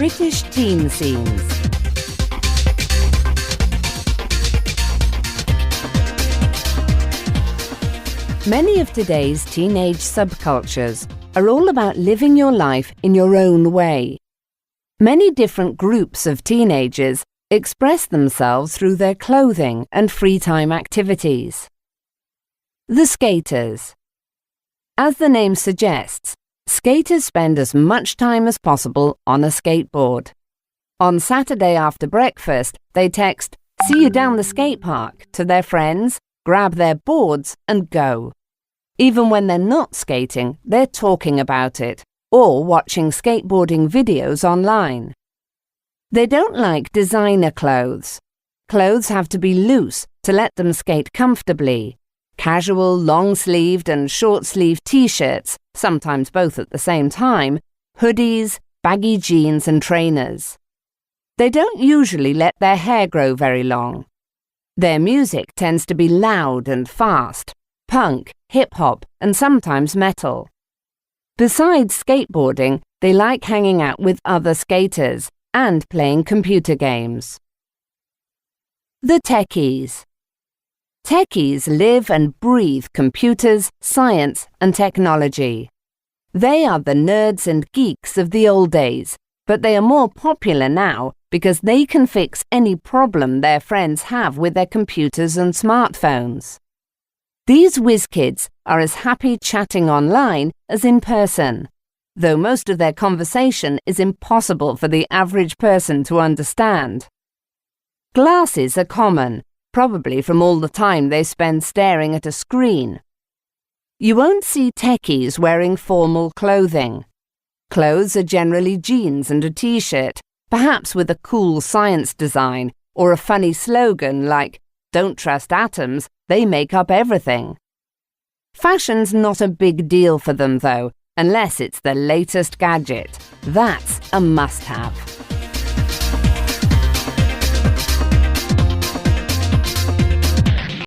British teen scenes. Many of today's teenage subcultures are all about living your life in your own way. Many different groups of teenagers express themselves through their clothing and free time activities. The skaters. As the name suggests, skaters spend as much time as possible on a skateboard. On Saturday after breakfast, they text, "See you down the skate park," to their friends, grab their boards and go. Even when they're not skating, they're talking about it or watching skateboarding videos online. They don't like designer clothes. Clothes have to be loose to let them skate comfortably. Casual, long-sleeved and short-sleeved t-shirts, sometimes both at the same time, hoodies, baggy jeans and trainers. They don't usually let their hair grow very long. Their music tends to be loud and fast, punk, hip-hop and sometimes metal. Besides skateboarding, they like hanging out with other skaters and playing computer games. The techies. Techies live and breathe computers, science and technology. They are the nerds and geeks of the old days, but they are more popular now because they can fix any problem their friends have with their computers and smartphones. These whiz kids are as happy chatting online as in person, though most of their conversation is impossible for the average person to understand. Glasses are common, probably from all the time they spend staring at a screen. You won't see techies wearing formal clothing. Clothes are generally jeans and a t-shirt, perhaps with a cool science design or a funny slogan like, "Don't trust atoms, they make up everything." Fashion's not a big deal for them though, unless it's the latest gadget. That's a must-have.